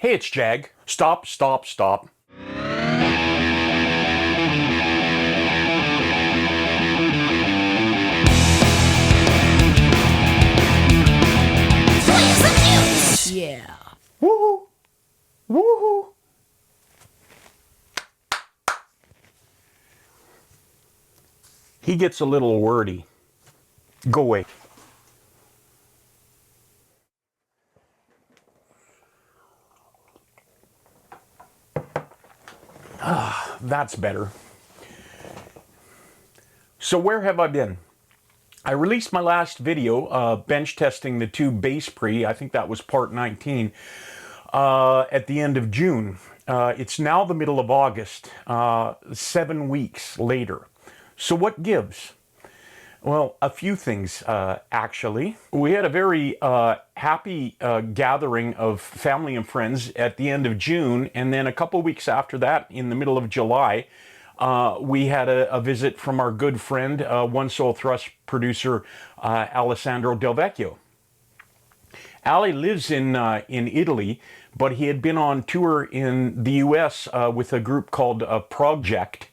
Hey, it's Jag. Stop, stop, stop. Yeah. Woohoo! Woohoo! He gets a little wordy. Go away. That's better. So where have I been? I released my last video, bench testing the two bass pre. I think that was part 19, at the end of June. It's now the middle of August, 7 weeks later. So what gives? Well, a few things, actually. We had a very happy gathering of family and friends at the end of June, and then a couple weeks after that, in the middle of July, we had a visit from our good friend, One Soul Thrust producer, Alessandro Del Vecchio. Ali lives in Italy, but he had been on tour in the US with a group called Progject.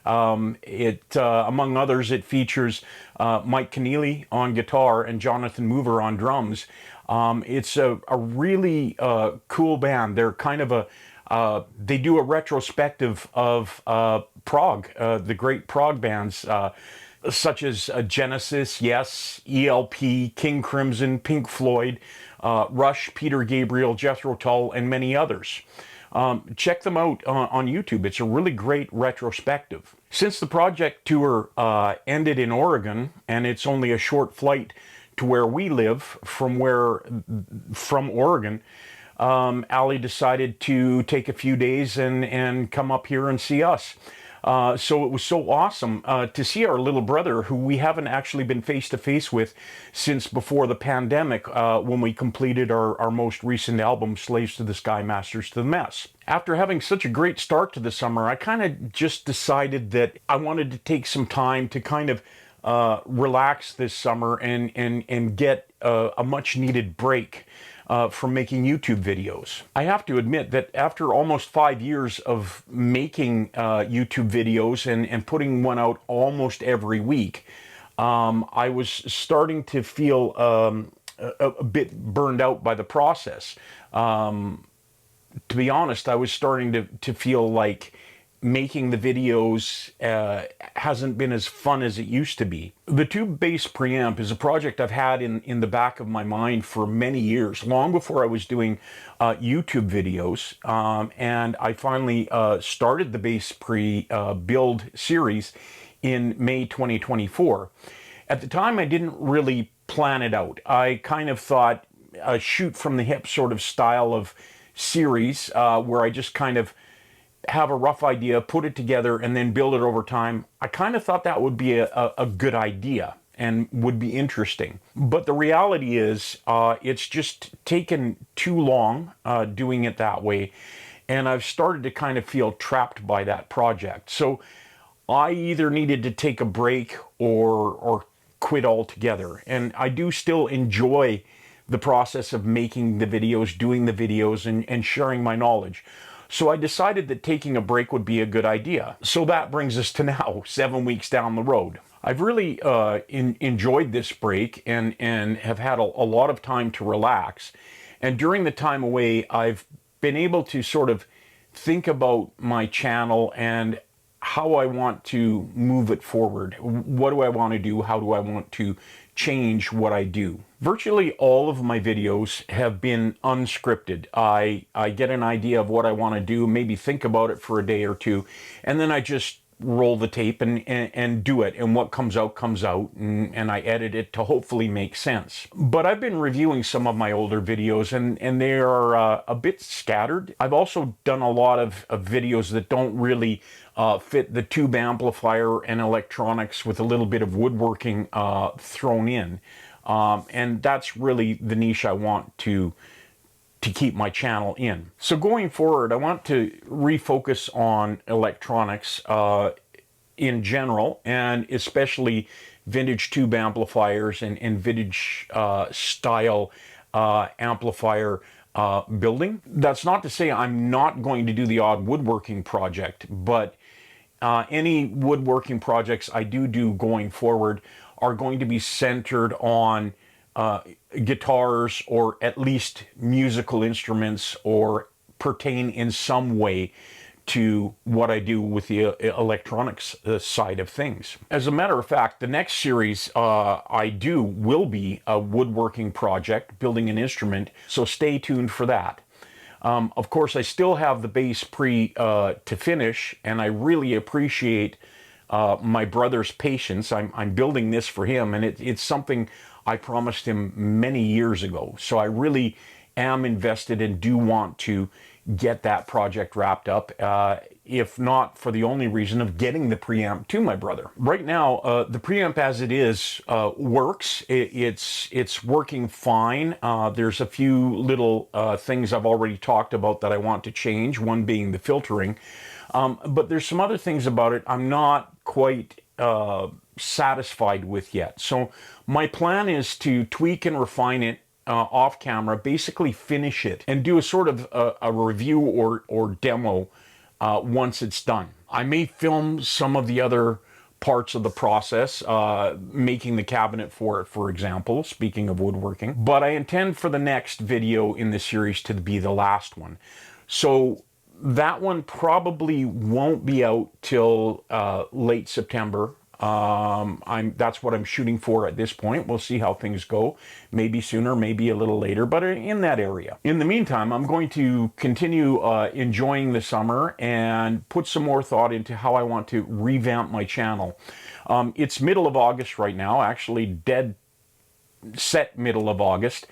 Among others, it features Mike Keneally on guitar and Jonathan Mover on drums. It's a really cool band. They're kind of they do a retrospective of prog, the great prog bands, such as Genesis, Yes, ELP, King Crimson, Pink Floyd, Rush, Peter Gabriel, Jethro Tull, and many others. Check them out on YouTube. It's a really great retrospective. Since the Progject tour ended in Oregon, and it's only a short flight to where we live from Oregon, Ali decided to take a few days and come up here and see us. So it was so awesome to see our little brother, who we haven't actually been face-to-face with since before the pandemic, when we completed our most recent album, Slaves to the Sky, Masters to the Mess. After having such a great start to the summer, I kind of just decided that I wanted to take some time to kind of relax this summer and get a much-needed break from making YouTube videos. I have to admit that after almost 5 years of making YouTube videos and putting one out almost every week, I was starting to feel a bit burned out by the process. To be honest, I was starting to feel like making the videos hasn't been as fun as it used to be. The tube bass preamp is a project I've had in the back of my mind for many years, long before I was doing YouTube videos, and I finally started the bass pre build series in May 2024. At the time, I didn't really plan it out. I kind of thought a shoot from the hip sort of style of series, where I just kind of have a rough idea, put it together, and then build it over time. I kind of thought that would be a good idea and would be interesting. But the reality is, it's just taken too long doing it that way, and I've started to kind of feel trapped by that project. So I either needed to take a break or quit altogether. And I do still enjoy the process of making the videos, doing the videos, and sharing my knowledge. So I decided that taking a break would be a good idea. So that brings us to now, 7 weeks down the road. I've really enjoyed this break and have had a lot of time to relax. And during the time away, I've been able to sort of think about my channel and how I want to move it forward. What do I want to do? How do I want to change what I do? Virtually all of my videos have been unscripted. I get an idea of what I want to do, maybe think about it for a day or two, and then I just roll the tape and do it, and what comes out, and I edit it to hopefully make sense. But I've been reviewing some of my older videos, and they are a bit scattered. I've also done a lot of videos that don't really fit the tube amplifier and electronics with a little bit of woodworking thrown in. And that's really the niche I want to keep my channel in. So going forward, I want to refocus on electronics in general, and especially vintage tube amplifiers and vintage style amplifier building. That's not to say I'm not going to do the odd woodworking project, but any woodworking projects I do going forward are going to be centered on guitars, or at least musical instruments, or pertain in some way to what I do with the electronics side of things. As a matter of fact, the next series will be a woodworking project, building an instrument, so stay tuned for that. Of course, I still have the bass to finish, and I really appreciate my brother's patience. I'm building this for him, and it's something I promised him many years ago. So I really am invested and do want to get that project wrapped up, if not for the only reason of getting the preamp to my brother. Right now, the preamp as it is works. It's working fine. There's a few little things I've already talked about that I want to change, one being the filtering. But there's some other things about it I'm not quite satisfied with yet. So my plan is to tweak and refine it off camera, basically finish it and do a sort of a review or demo once it's done. I may film some of the other parts of the process, making the cabinet for it, for example, speaking of woodworking, but I intend for the next video in the series to be the last one. So that one probably won't be out till late September. That's what I'm shooting for at this point. We'll see how things go. Maybe sooner, maybe a little later, but in that area. In the meantime, I'm going to continue enjoying the summer and put some more thought into how I want to revamp my channel. It's middle of August right now, actually dead set middle of August.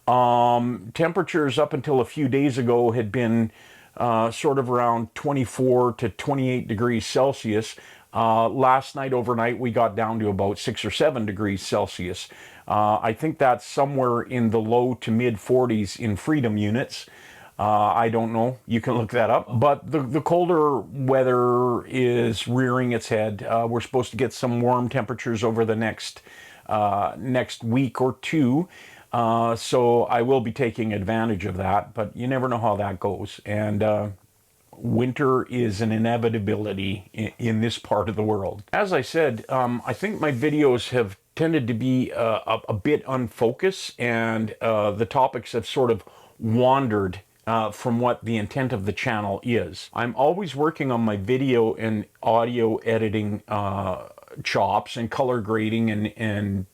Temperatures up until a few days ago had been sort of around 24 to 28 degrees Celsius. Last night, overnight, we got down to about 6 or 7 degrees Celsius. I think that's somewhere in the low to mid 40s in freedom units. I don't know. You can look that up. But the colder weather is rearing its head. We're supposed to get some warm temperatures over the next week or two. So I will be taking advantage of that. But you never know how that goes. And winter is an inevitability in this part of the world. As I said, I think my videos have tended to be a bit unfocused, and the topics have sort of wandered from what the intent of the channel is. I'm always working on my video and audio editing chops and color grading and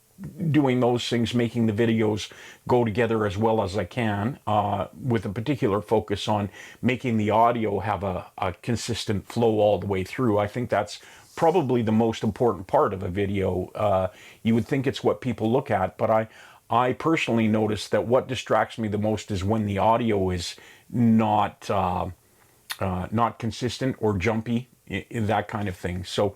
doing those things, making the videos go together as well as I can, with a particular focus on making the audio have a consistent flow all the way through. I think that's probably the most important part of a video. You would think it's what people look at, but I personally notice that what distracts me the most is when the audio is not consistent or jumpy, in that kind of thing. So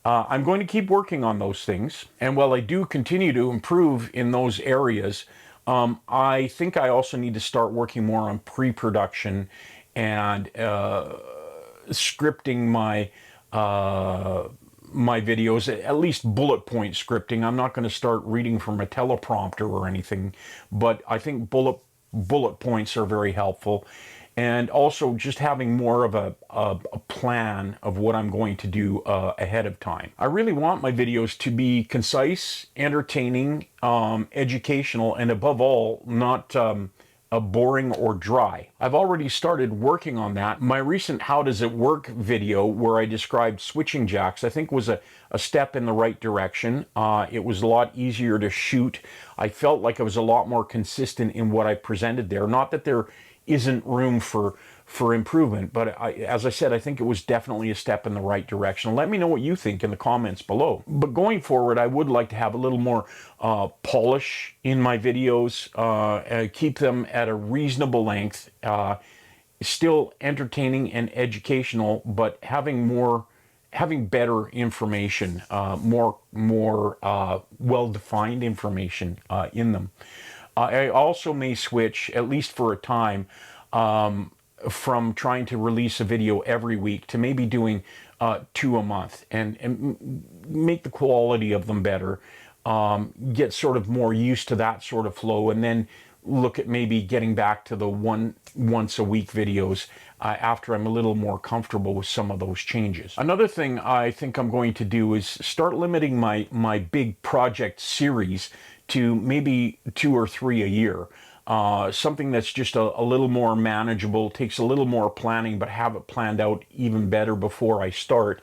I'm going to keep working on those things. And while I do continue to improve in those areas, I think I also need to start working more on pre-production and scripting my videos, at least bullet point scripting. I'm not going to start reading from a teleprompter or anything, but I think bullet points are very helpful. And also just having more of a plan of what I'm going to do ahead of time. I really want my videos to be concise, entertaining, educational, and above all, not boring or dry. I've already started working on that. My recent How Does It Work video, where I described switching jacks, I think was a step in the right direction. It was a lot easier to shoot. I felt like I was a lot more consistent in what I presented there. Not that there isn't room for improvement, but as I said, I think it was definitely a step in the right direction. Let me know what you think in the comments below. But going forward, I would like to have a little more polish in my videos, keep them at a reasonable length, still entertaining and educational, but having better information, more well-defined information in them. I also may switch, at least for a time, from trying to release a video every week to maybe doing 2 a month, and make the quality of them better, get sort of more used to that sort of flow, and then look at maybe getting back to the once a week videos after I'm a little more comfortable with some of those changes. Another thing I think I'm going to do is start limiting my big project series to maybe 2 or 3 a year. Something that's just a little more manageable, takes a little more planning, but have it planned out even better before I start.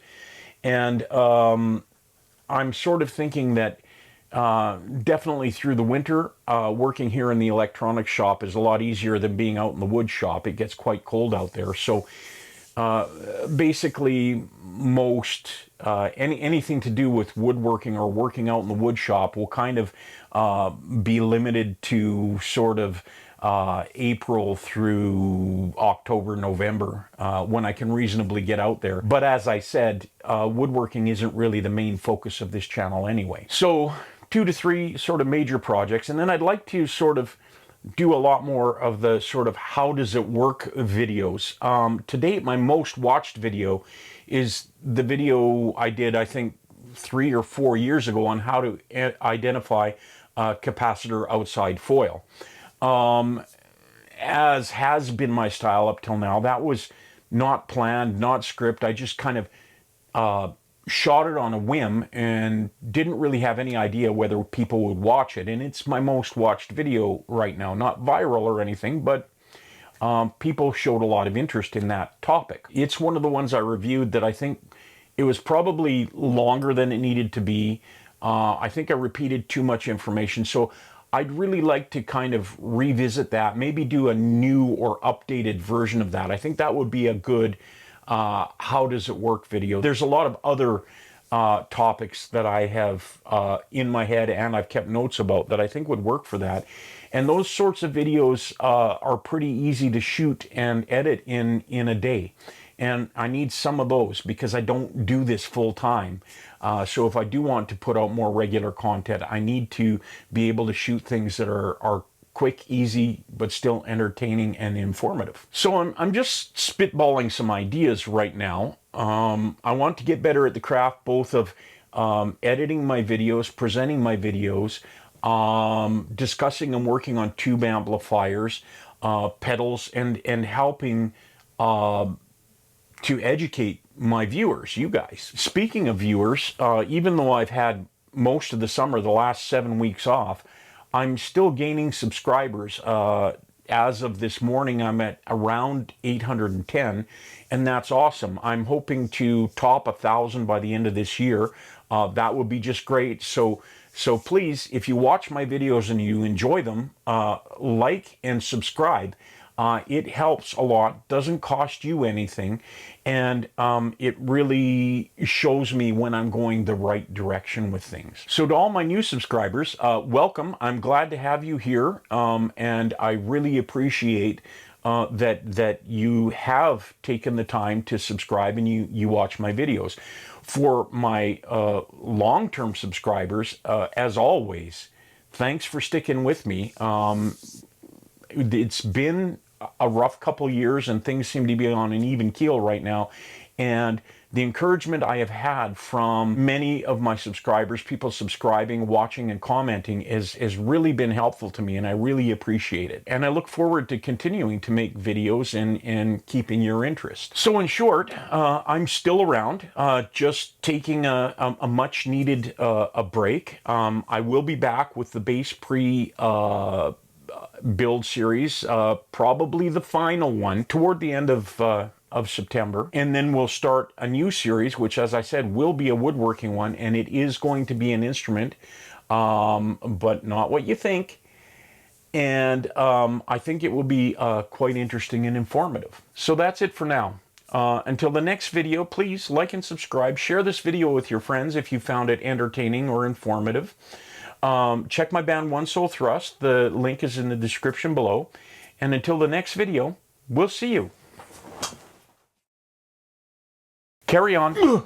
And I'm sort of thinking that definitely through the winter, working here in the electronics shop is a lot easier than being out in the wood shop. It gets quite cold out there. So basically anything to do with woodworking or working out in the wood shop will kind of be limited to sort of April through October, November, when I can reasonably get out there. But as I said, woodworking isn't really the main focus of this channel anyway. So 2 to 3 sort of major projects, and then I'd like to sort of do a lot more of the sort of how does it work videos. To date, my most watched video is the video I did, I think, 3 or 4 years ago on how to identify capacitor outside foil. As has been my style up till now, that was not planned, not script. I just kind of shot it on a whim and didn't really have any idea whether people would watch it. And it's my most watched video right now. Not viral or anything, but people showed a lot of interest in that topic. It's one of the ones I reviewed that I think it was probably longer than it needed to be. I think I repeated too much information. So I'd really like to kind of revisit that, maybe do a new or updated version of that. I think that would be a good how does it work video. There's a lot of other topics that I have in my head and I've kept notes about that I think would work for that. And those sorts of videos are pretty easy to shoot and edit in a day. And I need some of those because I don't do this full time. So if I do want to put out more regular content, I need to be able to shoot things that are quick, easy, but still entertaining and informative. So I'm just spitballing some ideas right now. I want to get better at the craft, both of editing my videos, presenting my videos, discussing and working on tube amplifiers, pedals, and helping to educate my viewers, you guys. Speaking of viewers, even though I've had most of the summer, the last 7 weeks off, I'm still gaining subscribers. As of this morning, I'm at around 810, and that's awesome. I'm hoping to top 1,000 by the end of this year. That would be just great. So please, if you watch my videos and you enjoy them, like and subscribe. It helps a lot, doesn't cost you anything, and it really shows me when I'm going the right direction with things. So to all my new subscribers, welcome. I'm glad to have you here, and I really appreciate that you have taken the time to subscribe and you watch my videos. For my long-term subscribers, as always, thanks for sticking with me. It's been a rough couple years and things seem to be on an even keel right now. And the encouragement I have had from many of my subscribers, people subscribing, watching, and commenting has really been helpful to me, and I really appreciate it. And I look forward to continuing to make videos and keeping your interest. So in short, I'm still around, just taking a much needed a break. I will be back with the bass build series, probably the final one toward the end of September, and then we'll start a new series, which, as I said, will be a woodworking one, and it is going to be an instrument, but not what you think. And I think it will be quite interesting and informative. So that's it for now. Until the next video, please like and subscribe. Share this video with your friends if you found it entertaining or informative. Check my band One Soul Thrust. The link is in the description below. And until the next video, we'll see you. Carry on.